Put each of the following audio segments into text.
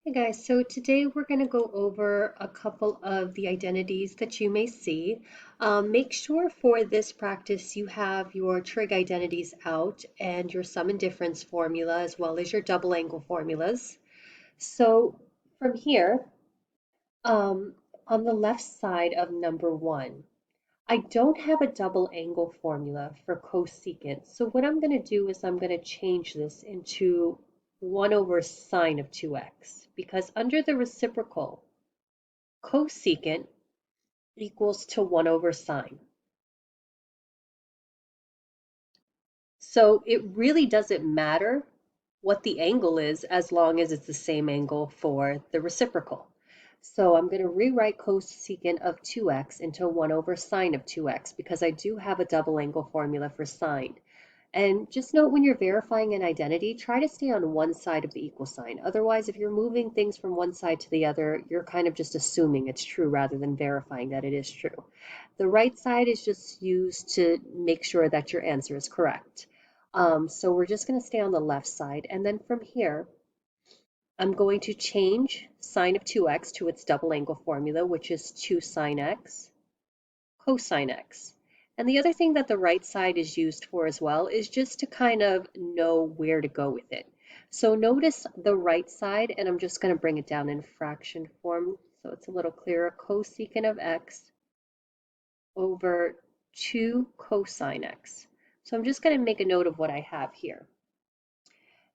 Hey guys, so today we're going to go over a couple of the identities that you may see. Make sure for this practice you have your trig identities out and your sum and difference formula as well as your double angle formulas. So from here, um, on the left side of number one, I don't have a double angle formula for cosecant. So what I'm going to do is I'm going to change this into 1 over sine of 2x because under the reciprocal, cosecant equals to 1 over sine. So it really doesn't matter what the angle is as long as it's the same angle for the reciprocal. So I'm going to rewrite cosecant of 2x into 1 over sine of 2x because I do have a double angle formula for sine. And just note when you're verifying an identity, try to stay on one side of the equal sign. Otherwise, if you're moving things from one side to the other, you're kind of just assuming it's true rather than verifying that it is true. The right side is just used to make sure that your answer is correct. So we're just going to stay on the left side. And then from here, I'm going to change sine of 2x to its double angle formula, which is 2 sine x cosine x. And the other thing that the right side is used for as well is just to kind of know where to go with it. So notice the right side, and I'm just going to bring it down in fraction form so it's a little clearer. Cosecant of x over 2 cosine x. So I'm just going to make a note of what I have here.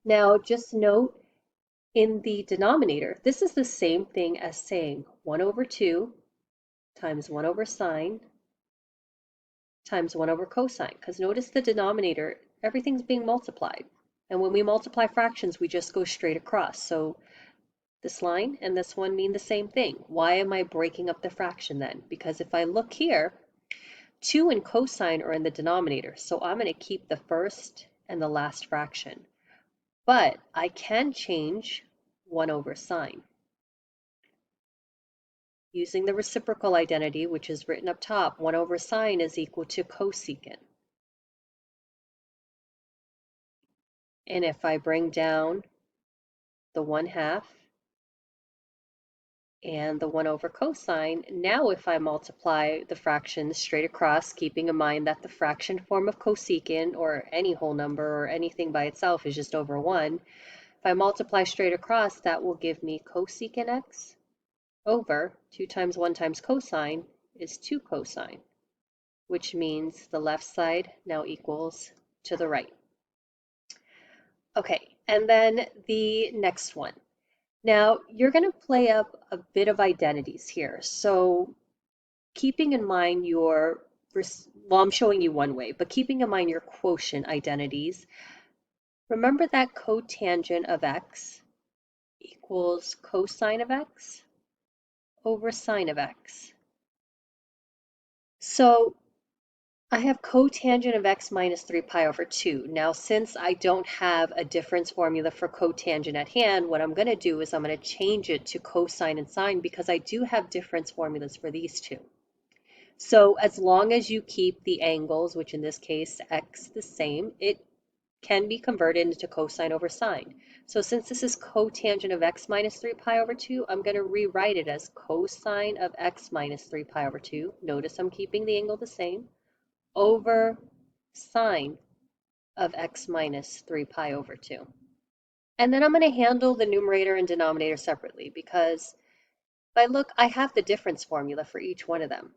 Now just note in the denominator, this is the same thing as saying 1 over 2 times 1 over sine times 1 over cosine, because notice the denominator, everything's being multiplied. And when we multiply fractions, we just go straight across. So this line and this one mean the same thing. Why am I breaking up the fraction then? Because if I look here, 2 and cosine are in the denominator, so I'm going to keep the first and the last fraction. But I can change 1 over sine. Using the reciprocal identity, which is written up top, 1 over sine is equal to cosecant. And if I bring down the 1/2 and the 1 over cosine, now if I multiply the fractions straight across, keeping in mind that the fraction form of cosecant or any whole number or anything by itself is just over 1, if I multiply straight across, that will give me cosecant x over 2 times 1 times cosine is 2 cosine, which means the left side now equals to the right. Okay, and then the next one. Now, you're going to play up a bit of identities here. So keeping in mind your, well, I'm showing you one way, but keeping in mind your quotient identities, remember that cotangent of x equals cosine of x over sine of x. So I have cotangent of x minus 3 pi over 2. Now, since I don't have a difference formula for cotangent at hand, what I'm going to do is I'm going to change it to cosine and sine because I do have difference formulas for these two. So as long as you keep the angles, which in this case x the same, it can be converted into cosine over sine. So since this is cotangent of x minus 3 pi over 2, I'm going to rewrite it as cosine of x minus 3 pi over 2. Notice I'm keeping the angle the same over sine of x minus 3 pi over 2. And then I'm going to handle the numerator and denominator separately because if I look, I have the difference formula for each one of them.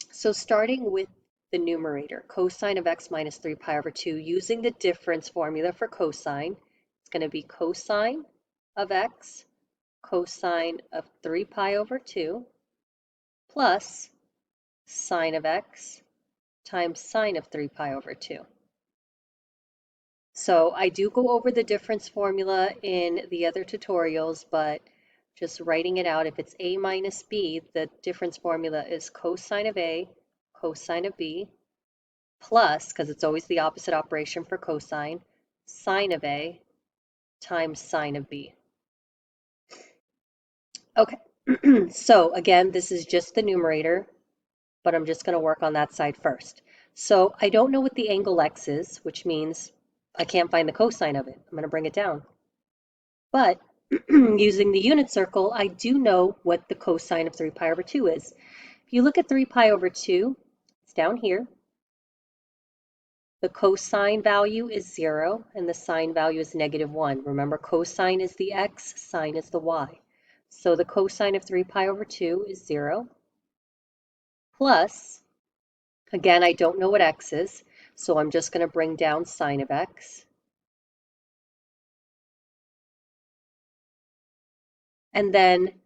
So starting with the numerator, cosine of x minus 3 pi over 2, using the difference formula for cosine, it's going to be cosine of x cosine of 3 pi over 2 plus sine of x times sine of 3 pi over 2. So I do go over the difference formula in the other tutorials, but just writing it out, if it's a minus b, the difference formula is cosine of a, cosine of b, plus, because it's always the opposite operation for cosine, sine of a times sine of b. Okay, so again, this is just the numerator, but I'm just going to work on that side first. So I don't know what the angle x is, which means I can't find the cosine of it. I'm going to bring it down. But using the unit circle, I do know what the cosine of 3 pi over 2 is. If you look at 3 pi over 2, it's down here. The cosine value is 0, and the sine value is -1. Remember, cosine is the x, sine is the y. So the cosine of 3 pi over 2 is 0, plus, again, I don't know what x is, so I'm just going to bring down sine of x. And then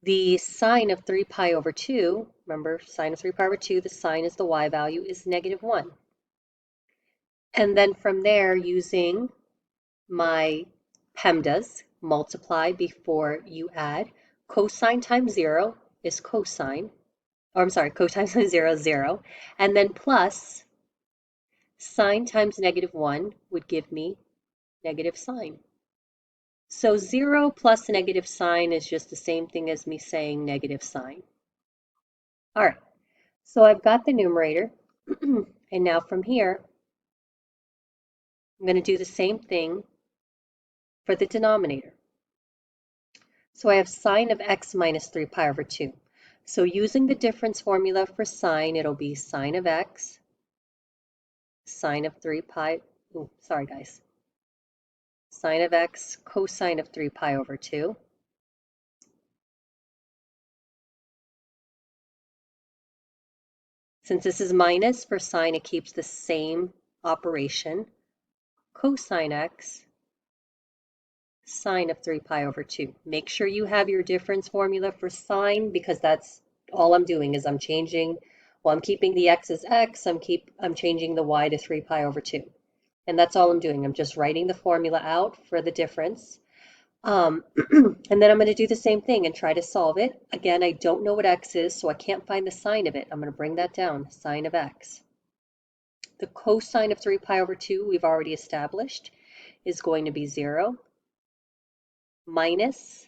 the sine of 3 pi over 2, remember, sine of 3 pi over 2, the sine is the y value, is -1. And then from there, using my PEMDAS, multiply before you add, cosine times 0 is cosine, or I'm sorry, cosine times 0 is 0, and then plus sine times -1 would give me negative sine. So 0 plus negative sine is just the same thing as me saying negative sine. All right, so I've got the numerator, and now from here, I'm going to do the same thing for the denominator. So I have sine of x minus 3 pi over 2. So using the difference formula for sine, it'll be sine of x, sine of 3 pi, oh, sorry guys, sine of x cosine of 3 pi over 2. Since this is minus, for sine it keeps the same operation, cosine x sine of 3 pi over 2. Make sure you have your difference formula for sine, because that's all I'm doing is I'm changing, well, I'm keeping the x as x, I'm changing the y to 3 pi over 2. And that's all I'm doing. I'm just writing the formula out for the difference. And then I'm going to do the same thing and try to solve it. Again, I don't know what x is, so I can't find the sine of it. I'm going to bring that down, sine of x. The cosine of 3 pi over 2, we've already established, is going to be 0 minus,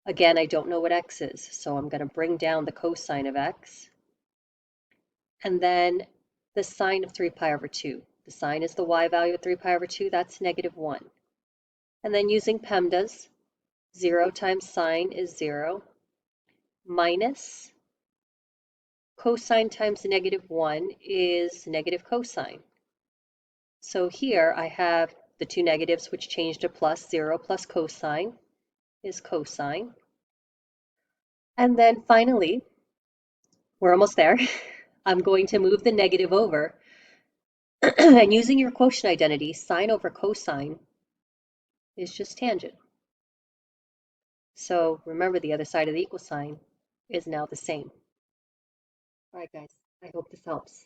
again, I don't know what x is, so I'm going to bring down the cosine of x. And then the sine of 3 pi over 2. The sine is the y value of 3 pi over 2, that's -1. And then using PEMDAS, 0 times sine is 0, minus cosine times -1 is negative cosine. So here I have the two negatives which change to plus. 0 plus cosine is cosine. And then finally, we're almost there. I'm going to move the negative over. And using your quotient identity, sine over cosine is just tangent. So remember, the other side of the equal sign is now the same. All right, guys, I hope this helps.